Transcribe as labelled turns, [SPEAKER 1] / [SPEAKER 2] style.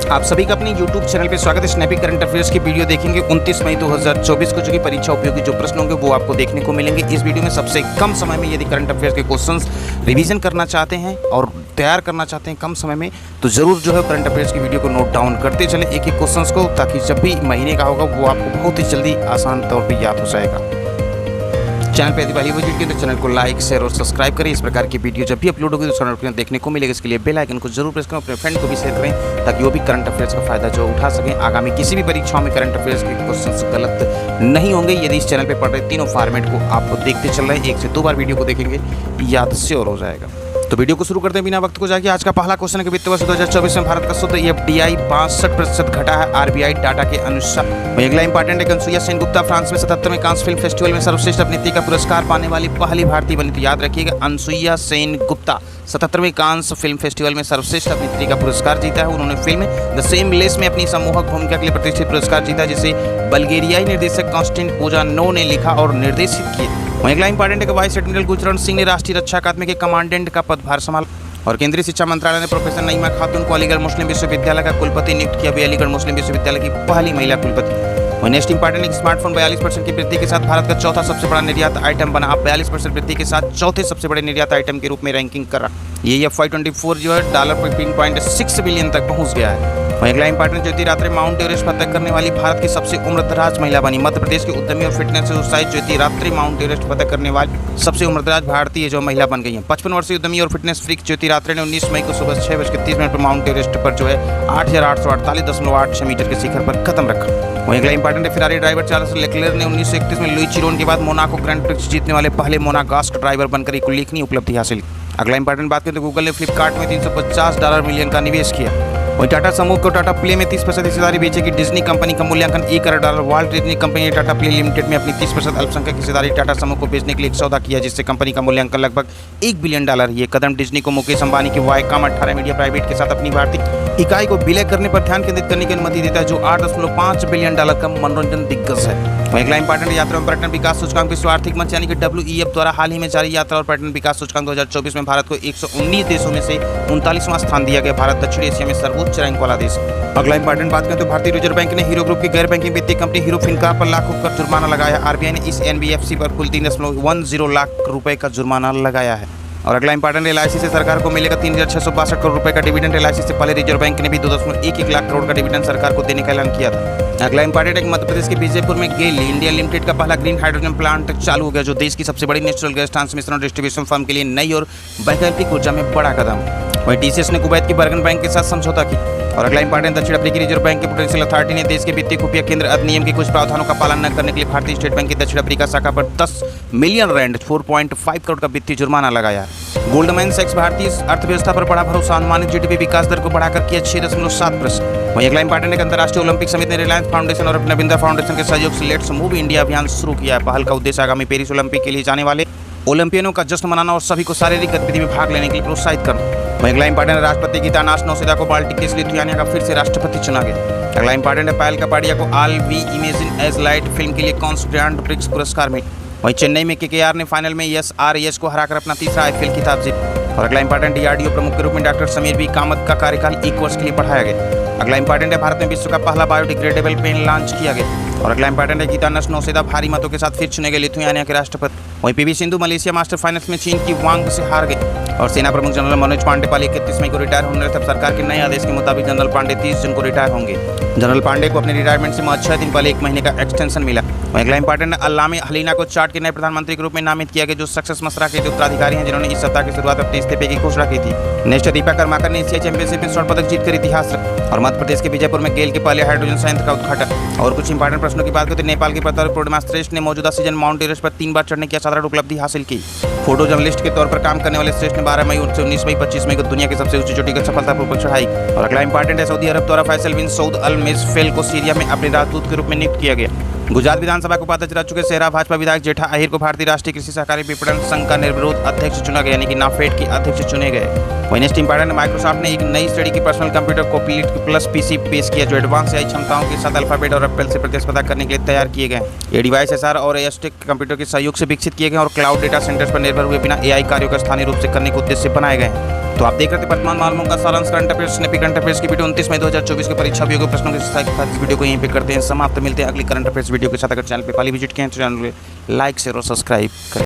[SPEAKER 1] आप सभी का अपने YouTube चैनल पे स्वागत है। स्नैपी करंट अफेयर्स की वीडियो देखेंगे 29 मई 2024 को, जो कि परीक्षा उपयोगी जो प्रश्न होंगे वो आपको देखने को मिलेंगे। इस वीडियो में सबसे कम समय में यदि करंट अफेयर्स के क्वेश्चंस रिवीजन करना चाहते हैं और तैयार करना चाहते हैं कम समय में, तो जरूर जो है करंट अफेयर्स की वीडियो को नोट डाउन करते चले एक एक क्वेश्चंस को, ताकि जब भी महीने का होगा वो आपको बहुत ही जल्दी आसान तौर पर याद हो जाएगा। चैनल पे यदि पहली बार जुटे तो चैनल को लाइक, शेयर और सब्सक्राइब करें। इस प्रकार की वीडियो जब भी अपलोड होगी तो चैनल देखने को मिलेगा। इसके लिए बेल आइकन को जरूर प्रेस करें, अपने फ्रेंड को भी शेयर करें, ताकि वो भी करंट अफेयर्स का फायदा जो उठा सकें। आगामी किसी भी परीक्षाओं में करंट अफेयर्स के क्वेश्चंस गलत नहीं होंगे यदि इस चैनल पे पढ़ रहे तीनों फॉर्मेट को आप देखते चल रहे हैं। 1 से 2 बार वीडियो को देखेंगे, याद श्योर हो जाएगा। तो वीडियो को शुरू करते हैं बिना वक्त को जाके। आज का पहला क्वेश्चन है कि वित्त वर्ष 2024 में भारत का शुद्ध एफडीआई 62% घटा है आरबीआई डाटा के अनुसार। अगला इंपॉर्टेंट है कि अनसुईया सेनगुप्ता फ्रांस में 77वें कांस फिल्म फेस्टिवल में सर्वश्रेष्ठ अभिनेत्री का पुरस्कार पाने वाली पहली भारतीय बनी। तो याद रखिएगा, अनसुईया सेनगुप्ता 77वें कांस फिल्म फेस्टिवल में सर्वश्रेष्ठ अभिनेत्री का पुरस्कार जीता है। उन्होंने फिल्म द सेमलेस में अपनी सम्मोहक भूमिका के लिए प्रतिष्ठित पुरस्कार जीता, जिसे बल्गेरियाई निर्देशक कॉन्स्टेंट बोजानो ने लिखा और निर्देशित किया। अगला इंपॉर्टेंट है कि वाइस एडमिरल गुरचरण सिंह ने राष्ट्रीय रक्षा अकादमी के कमांडेंट का पदभार संभाला। और केंद्रीय शिक्षा मंत्रालय ने प्रोफेसर नईमा खातून को अलीगढ़ मुस्लिम विश्वविद्यालय का कुलपति नियुक्त किया। भी अलीगढ़ मुस्लिम विश्वविद्यालय की पहली महिला कुलपति। और नेक्स्ट इंपॉर्टेंट है कि स्मार्टफोन 42% की वृद्धि के साथ भारत का चौथा सबसे बड़ा निर्यात आइटम बना। अब 42% वृद्धि के साथ चौथे सबसे बड़े निर्यात आइटम के रूप में रैंकिंग कर रहा। ये FY24 जो है $15.6 बिलियन तक पहुंच गया है। वहीं अगला इंपॉर्टेंट ज्योतिरात्रे माउंट एवरेस्ट फतह करने वाली भारत की सबसे उम्रदराज महिला बनी। मध्य प्रदेश के उद्यमी और फिटनेस से उत्साहित ज्योतिरात्रे माउंट एवरेस्ट फतह करने वाली सबसे उम्रदराज भारतीय जो महिला बन गई है। 55 वर्षीय उद्यमी और फिटनेस फ्रीक ज्योतिरात्रे ने 19 मई को सुबह 6:30 पर माउंट एवरेस्ट पर जो है 8,848.86 मीटर के शिखर पर कदम रखा। वहीं अगला इंपॉर्टेंट है फेरारी ड्राइवर चार्ल्स लेक्लेयर ने 1931 में लुई चिरोन के बाद मोनाको ग्रैंड प्रिक्स जीतने वाले पहले मोनागास्क ड्राइवर बनकर एक उल्लेखनीय उपलब्धि हासिल की। अगला इंपॉर्टेंट बात करें तो गूगल ने फ्लिपकार्ट में $350 मिलियन का निवेश किया। वहीं टाटा समूह को टाटा प्ले में 30% हिस्सेदारी बेचेगी। डिज्नी कंपनी का मूल्यांकन $1 करोड़। वॉल्ट डिज्नी कंपनी ने टाटा प्ले लिमिटेड में अपनी 30% अल्पसंख्यक हिस्सेदारी टाटा समूह को बेचने के लिए एक सौदा किया, जिससे कंपनी का मूल्यांकन लगभग $1 बिलियन। ये कदम डिज्नी को मुकेश अंबानी की वायकॉम 18 मीडिया प्राइवेट के साथ अपनी भारतीय इकाई को विलय करने पर ध्यान केंद्रित करने की अनुमति देता है, जो $8.5 बिलियन का मनोरंजन दिग्गज है। वहीं अगला इंपॉर्टेंट यात्रा और पर्यटन विकास सूचकांक विश्व आर्थिक मंच यानी कि WEF द्वारा हाल ही में जारी यात्रा और पर्यटन विकास सूचकांक 2024 में भारत को 119 देशों में से 39वां स्थान दिया गया। भारत दक्षिण एशिया में सर्वोच्च रैंक वाला देश। अगला इंपॉर्टेंट बात करें तो भारतीय रिजर्व बैंक ने हीरो ग्रुप की गैर बैंकिंग वित्तीय कंपनी हीरो फिनकॉर्प पर लाखों का जुर्माना लगाया। आरबीआई ने इस NBFC पर कुल 3.10 लाख रुपए का जुर्माना लगाया है। और अगला इंपॉर्टेंट LIC से सरकार को मिलेगा 3,662 करोड़ रुपए का डिविडेंड। LIC से पहले रिजर्व बैंक ने भी 2.11 लाख करोड़ का डिविडेंड सरकार को देने का ऐलान किया था। अगला इंपॉर्टेंट है कि मध्य प्रदेश के बीजेपुर में गेल इंडिया लिमिटेड का पहला ग्रीन हाइड्रोजन प्लांट चालू हो गया, जो देश की सबसे बड़ी नेचुरल गैस ट्रांसमिशन और डिस्ट्रीब्यूशन फर्म के लिए नई और वैकल्पिक ऊर्जा में बड़ा कदम। वहीं TCS ने कुवैत की बर्गन बैंक के साथ समझौता किया। और अगला इंपॉर्टेंट दक्षिण अफ्रीकी रिजर्व बैंक की पोटेंशियल अथॉरिटी ने देश के वित्तीय खुफिया केंद्र अधिनियम के कुछ प्रावधानों का पालन न करने के लिए भारतीय स्टेट बैंक की दक्षिण अफ्रीका शाखा पर 10 मिलियन रैंड 4.5 करोड़ का वित्तीय जुर्माना लगाया है। गोल्डमैन सैक्स भारतीय अर्थव्यवस्था पर बड़ा भरोसा, अनुमानित GDP विकास दर को बढ़ाकर किया 6.7%। वहीं अगला इंपॉर्टेंट है कि अंतर्राष्ट्रीय ओलंपिक समिति ने रिलायंस फाउंडेशन और नविंदा फाउंडेशन के सहयोग से लेट्स मूव इंडिया अभियान शुरू किया है। पहल का उद्देश्य आगामी पेरिस ओलंपिक के लिए जाने वाले ओलंपियनों का जश्न मनाना और सभी को शारीरिक गतिविधि में भाग लेने के लिए प्रोत्साहित करना। वहीं अगला इंपॉर्टेंट है राष्ट्रपति गीतानास नौसेदा को बाल्टिक देश लिथुआनिया का फिर से राष्ट्रपति चुना गया। अगला इंपॉर्टेंट है पायल कपाड़िया को all we imagine as light film के लिए कांस ग्रैंड प्रिक्स पुरस्कार मिला। वहीं चेन्नई में KKR ने फाइनल में SRH को हराकर अपना तीसरा IPL खिताब जीता। और अगला इंपॉर्टेंट DRDO प्रमुख के रूप में डॉक्टर समीर बी कामत का कार्यकाल 1 वर्ष के लिए बढ़ाया गया। अगला इंपॉर्टेंट है भारत में विश्व का पहला बायोडिग्रेडेबल पेन लॉन्च किया गया। और अगला इंपॉर्टेंट है गीतानास नौसेदा भारी मतों के साथ फिर चुने गए लिथुआनिया के राष्ट्रपति। वहीं PV Sindhu Malaysia master finals में चीन की वांग से हार गई। और सेना प्रमुख जनरल मनोज पांडे पाली 31 मई को रिटायर होने तब सरकार के नए आदेश के मुताबिक जनरल पांडे 30 जून को रिटायर होंगे। जनरल पांडे को अपने रिटायरमेंट से 6 दिन पहले 1 महीने का एक्सटेंशन मिला। वहीं अगला इंपॉर्टेंट है अल्लामा हलीना को चार्ट के नए प्रधानमंत्री के रूप में नामित किया गया, जो सक्सेस मसरा के उत्तराधिकारी हैं, जिन्होंने इस सप्ताह की शुरुआत अपने इस्तीफे की घोषणा की थी। नेक्स्ट दीपा कर्माकर ने एशिया चैंपियनशिप में स्वर्ण पदक जीतकर इतिहास रखा। और मध्य प्रदेश के बीजेपुर में गेल के पहले हाइड्रोजन संयंत्र का उद्घाटन। और कुछ इंपॉर्टेंट प्रश्नों की बात करते हैं। नेपाल के प्रताप पूर्णिमा श्रेष्ठ ने मौजूदा सीजन माउंट एवरेस्ट पर 3 बार चढ़ने की असाधारण उपलब्धि हासिल की। फोटो जर्नलिस्ट के तौर पर काम करने वाले श्रेष्ठ ने 12 मई से 19 मई 25 मई को दुनिया की सबसे ऊंची चोटी को सफलतापूर्वक चढ़ाई। और अगला इंपॉर्टेंट है सऊदी अरब द्वारा फैसल बिन सऊद अल मेज़फेल को सीरिया में अपने राजदूत के रूप में नियुक्त किया गया। गुजरात विधानसभा के उपाध्यक्ष रह चुके सेहरा भाजपा विधायक जेठा आहिर को भारतीय राष्ट्रीय कृषि सहकारी विपणन संघ का निर्विरोध अध्यक्ष चुना गया, यानी कि नाफेड के अध्यक्ष चुने गए। वहीं नेक्स्ट इंपॉर्टेंट माइक्रोसॉफ्ट ने एक नई श्रेणी की पर्सनल कंप्यूटर कोपिलिट प्लस PC पेश किया, जो एडवांस AI क्षमताओं के साथ अल्फाबेट और एप्पल से प्रतिस्पर्धा करने के लिए तैयार किए गए। ये डिवाइस SR और ASTEC कंप्यूटर के सहयोग से विकसित किए गए और क्लाउड डेटा सेंटर्स पर निर्भर हुए बिना AI कार्यों का स्थानीय रूप से करने के उद्देश्य से बनाए गए। तो आप देख रहे थे वर्तमान मालूमों का सारांश current affairs snappy current affairs की वीडियो 29 मई 2024 के परीक्षा उपयोगी प्रश्नों के साथ इस वीडियो को यहीं पे करते हैं समाप्त। मिलते हैं अगली करंट अफेयर्स वीडियो के साथ। अगर चैनल पे पहली विजिट किए हैं तो चैनल को लाइक शेयर और सब्सक्राइब करें।